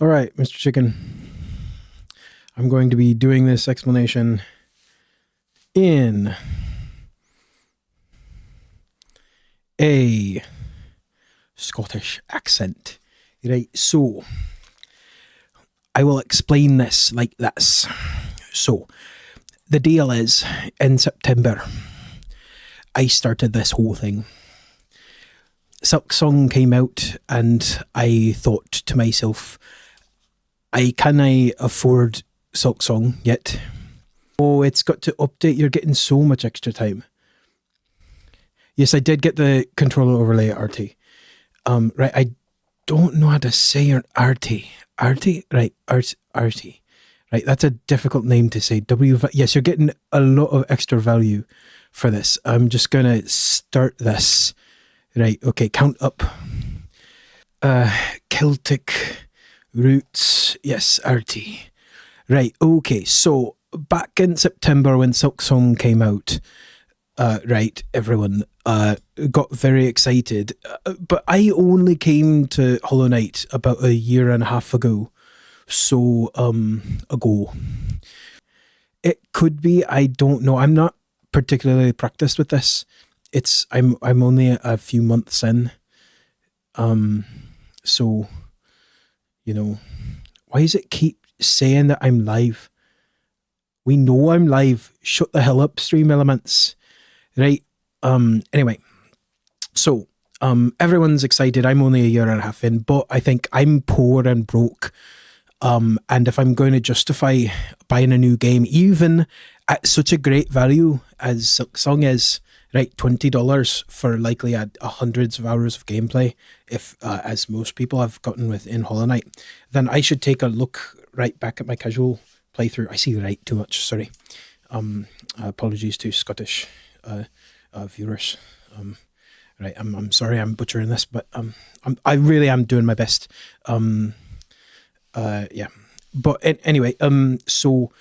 All right, Mr. Chicken. I'm going to be doing this explanation in a Scottish accent. Right, so I will explain this like this. So the deal is, in September, I started this whole thing. Silksong came out and I thought to myself, can I afford Silksong yet? Oh, it's got to update. You're getting so much extra time. Yes, I did get the controller overlay at RT. Right, I don't know how to say your RT. RT? Right, RT. Right, that's a difficult name to say. Yes, you're getting a lot of extra value for this. I'm just going to start this. Right, okay, count up. Celtic roots. Yes, RT. Right, okay, so back in September when Silksong came out, right, everyone got very excited. But I only came to Hollow Knight about a year and a half ago. So, ago. It could be, I don't know. I'm not particularly practiced with this. I'm only a few months in. So, you know, why does it keep saying that I'm live? We know I'm live. Shut the hell up, Stream Elements. Right. Anyway, so everyone's excited. I'm only a year and a half in, but I think I'm poor and broke. And if I'm going to justify buying a new game, even at such a great value as Silksong is, right, $20 for likely hundreds of hours of gameplay, if as most people have gotten with in Hollow Knight, then I should take a look right back at my casual playthrough. I see right too much. Sorry. Apologies to Scottish viewers. Right, I'm sorry I'm butchering this, but I really am doing my best. Yeah, but anyway, so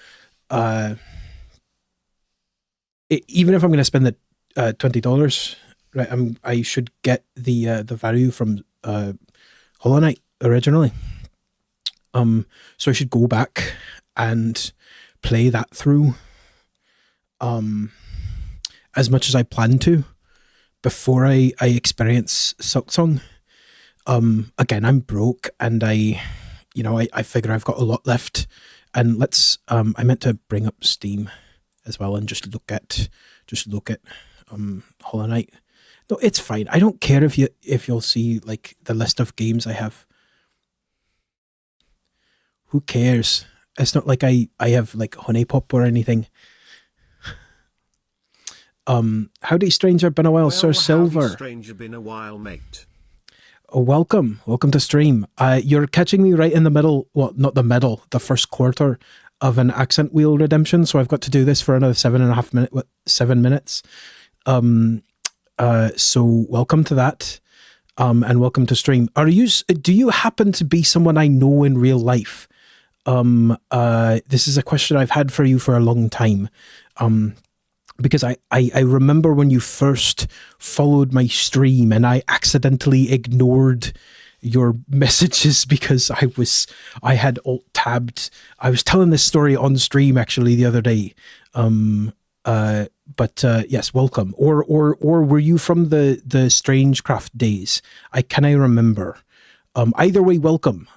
even if I'm going to spend the $20, right, I should get the value from Hollow Knight originally. So I should go back and play that through as much as I plan to before I experience Silksong. Again, I'm broke and I figure I've got a lot left, and I meant to bring up Steam as well and just look at Hollow Knight. No, it's fine. I don't care if you'll see like the list of games I have. Who cares? It's not like I have like Honeypop or anything. Howdy, stranger. Been a while, Sir Silver. Howdy, stranger. Been a while, mate. Oh, welcome to stream. You're catching me right in the middle. Well, not the middle. The first quarter of an accent wheel redemption. So I've got to do this for another 7 minutes. So welcome to that. And welcome to stream. Do you happen to be someone I know in real life? This is a question I've had for you for a long time. Because I remember when you first followed my stream and I accidentally ignored your messages because I had alt-tabbed. I was telling this story on stream actually the other day. But yes, welcome. Or were you from the Strangecraft days? Can I remember? Either way, welcome.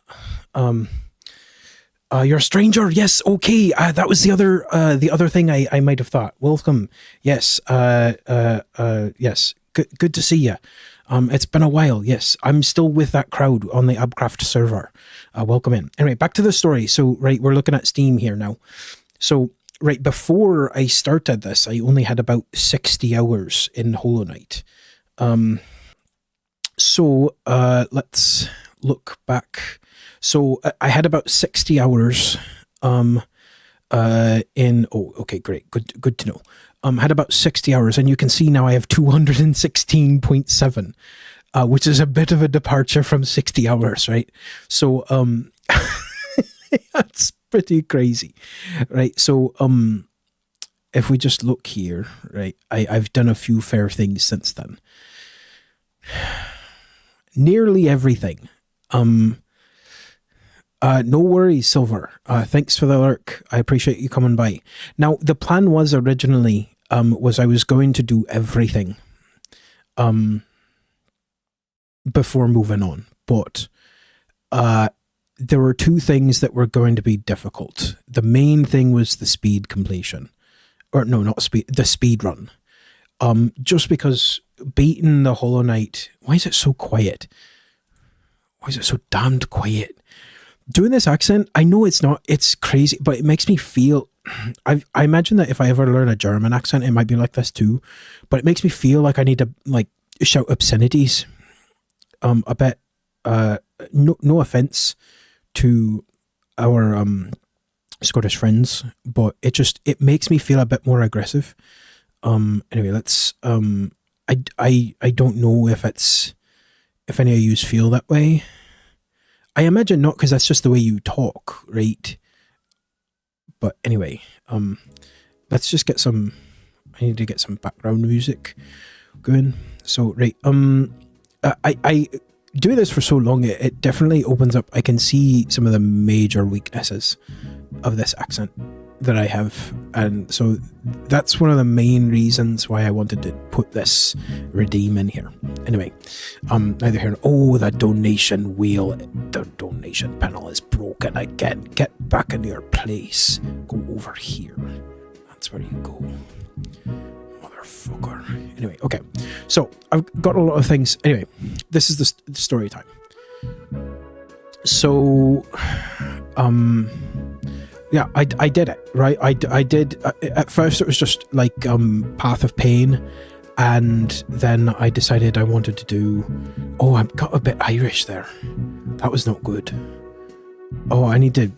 You're a stranger. Yes. Okay. That was the other thing I might have thought. Welcome. Yes. Yes. Good to see you. It's been a while. Yes. I'm still with that crowd on the Abcraft server. Welcome in. Anyway, back to the story. So, right, we're looking at Steam here now. So, right, before I started this, I only had about 60 hours in Hollow Knight. So, let's look back. So I had about 60 hours okay, great. Good to know. Had about 60 hours, and you can see now I have 216.7, which is a bit of a departure from 60 hours, right? So that's pretty crazy, right? So if we just look here, right, I've done a few fair things since then. Nearly everything. No worries, Silver. Thanks for the lurk. I appreciate you coming by. Now, the plan was originally was I was going to do everything before moving on, but there were two things that were going to be difficult. The main thing was the speed completion, or no, not speed, the speed run. Just because beating the Hollow Knight, why is it so quiet? Why is it so damned quiet? Doing this accent, I know it's crazy, but it makes me feel, I imagine that if I ever learn a German accent, it might be like this too, but it makes me feel like I need to like shout obscenities a bit. No offense to our Scottish friends, but it makes me feel a bit more aggressive. Anyway, let's I don't know if any of you feel that way. I imagine not, because that's just the way you talk, right? But anyway, let's just get some, I need to get some background music going. So, right, I do this for so long, it definitely opens up, I can see some of the major weaknesses of this accent that I have, and so that's one of the main reasons why I wanted to put this redeem in here. Anyway, neither here. Oh, the donation wheel, the donation panel is broken again. Get back in your place. Go over here. That's where you go, motherfucker. Anyway, okay. So I've got a lot of things. Anyway, this is the story time. So, yeah, I did it, right? I did, at first it was just like Path of Pain, and then I decided I wanted to do, oh, I got a bit Irish there. That was not good. Oh, I need to,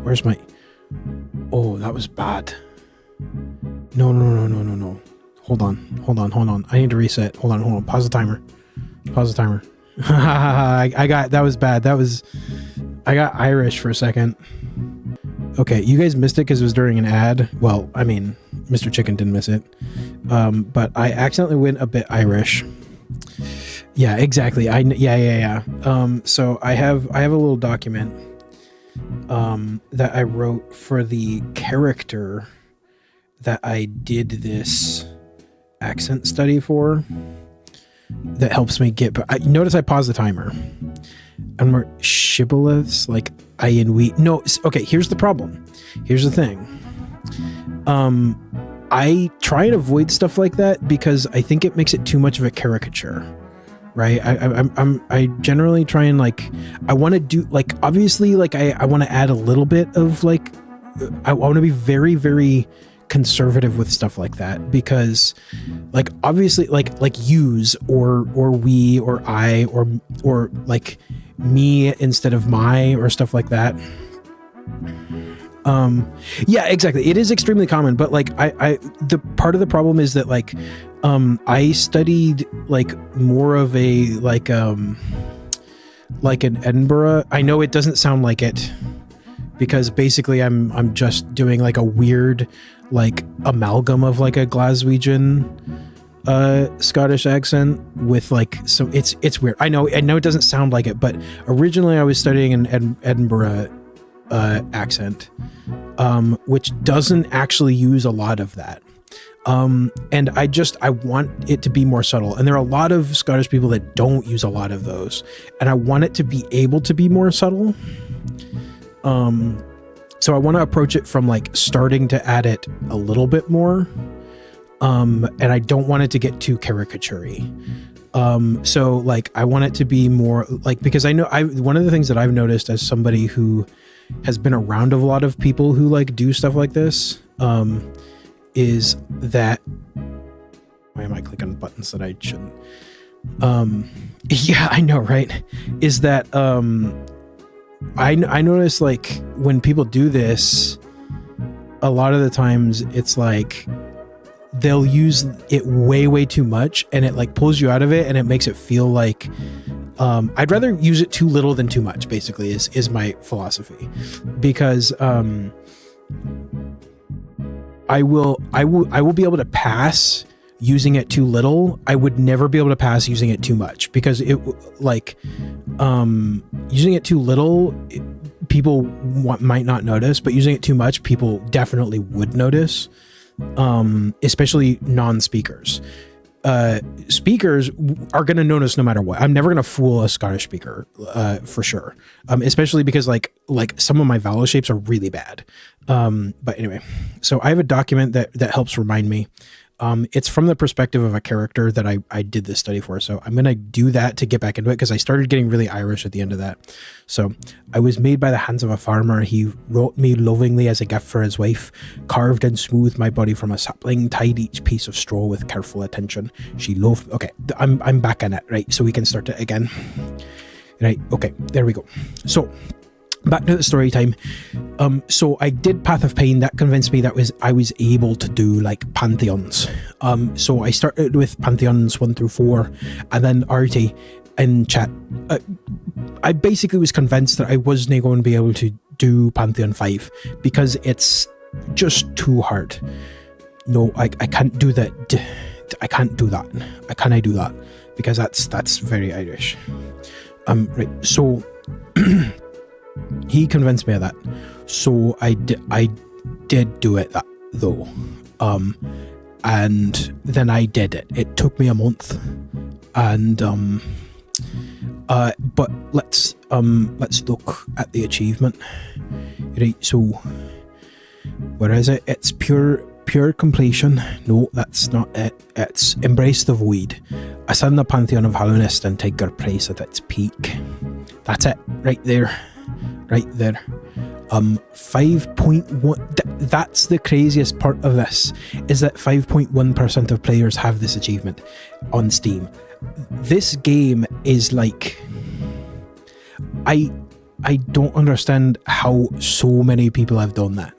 where's my, oh, that was bad. No. Hold on. I need to reset. Hold on. Pause the timer. I got, that was bad. I got Irish for a second. Okay, you guys missed it because it was during an ad. Well, I mean, Mr. Chicken didn't miss it. But I accidentally went a bit Irish. Yeah, exactly. Yeah. So I have a little document that I wrote for the character that I did this accent study for, that helps me get, but notice I paused the timer. And we're shibboleths, like I and we. No, okay, here's the problem. Here's the thing. I try and avoid stuff like that because I think it makes it too much of a caricature, right? I generally try and like, I want to do, like, obviously, like I want to add a little bit of like, I want to be very, very conservative with stuff like that, because like obviously like use or we or I or like me instead of my or stuff like that. Yeah, exactly. It is extremely common, but like I the part of the problem is that like I studied like more of a like an Edinburgh. I know it doesn't sound like it, because basically I'm just doing like a weird like amalgam of like a Glaswegian Scottish accent with like, so it's weird. I know it doesn't sound like it, but originally I was studying an Edinburgh accent, which doesn't actually use a lot of that. And I want it to be more subtle, and there are a lot of Scottish people that don't use a lot of those, and I want it to be able to be more subtle. So I want to approach it from like starting to add it a little bit more. And I don't want it to get too caricature-y. So like I want it to be more like, because I know one of the things that I've noticed as somebody who has been around a lot of people who like do stuff like this, is that, why am I clicking on buttons that I shouldn't? Yeah, I know, right? Is that, I notice like when people do this, a lot of the times it's like they'll use it way too much, and it like pulls you out of it, and it makes it feel like I'd rather use it too little than too much, basically is my philosophy, because I will be able to pass using it too little. I would never be able to pass using it too much, because it like using it too little, people might not notice, but using it too much, people definitely would notice, especially non-speakers. Speakers are going to notice no matter what. I'm never going to fool a Scottish speaker, for sure. Especially because like some of my vowel shapes are really bad. But anyway, so I have a document that helps remind me. It's from the perspective of a character that I did this study for. So I'm going to do that to get back into it, because I started getting really Irish at the end of that. So I was made by the hands of a farmer. He wrote me lovingly as a gift for his wife, carved and smoothed my body from a sapling, tied each piece of straw with careful attention. She loved, okay, I'm back in it, right? So we can start it again. Right, okay, there we go. So back to the story time. So I did Path of Pain. That convinced me that I was able to do like pantheons. So I started with pantheons 1 through 4, and then Artie in chat. I basically was convinced that I wasn't going to be able to do Pantheon 5 because it's just too hard. No, I can't do that. I can't do that. I can't do that because that's very Irish. Right. So. He convinced me of that, so I did do it though, and then I did it. It took me a month, and but let's look at the achievement. Right, so where is it? It's pure completion. No, that's not it. It's Embrace the Void. Ascend the Pantheon of Hallownest and take your place at its peak. That's it, right there. Right there. 5.1. That's the craziest part of this, is that 5.1% of players have this achievement on Steam. This game is like, I don't understand how so many people have done that.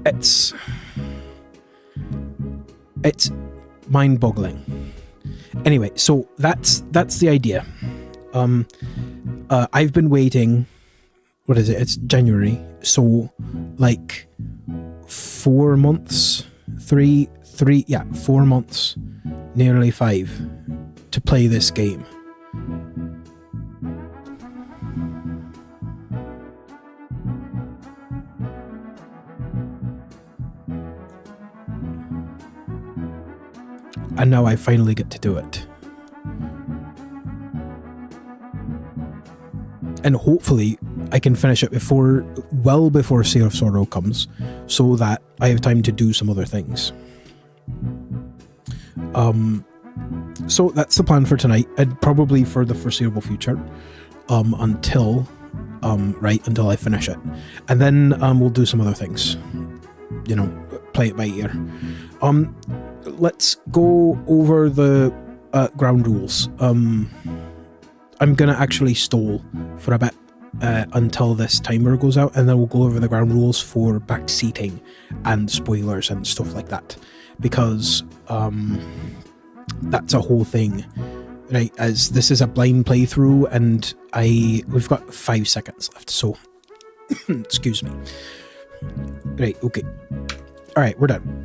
It's mind-boggling. Anyway, so that's the idea. I've been waiting, what is it? It's January. So like 4 months, 4 months, nearly 5 to play this game. And now I finally get to do it. And hopefully I can finish it well before Sea of Sorrow comes, so that I have time to do some other things. So that's the plan for tonight, and probably for the foreseeable future, until I finish it. And then we'll do some other things. Play it by ear. Let's go over the ground rules. I'm going to actually stall for a bit until this timer goes out, and then we'll go over the ground rules for backseating and spoilers and stuff like that, because that's a whole thing, right? As this is a blind playthrough, and we've got 5 seconds left, so excuse me. Right, okay. All right, we're done.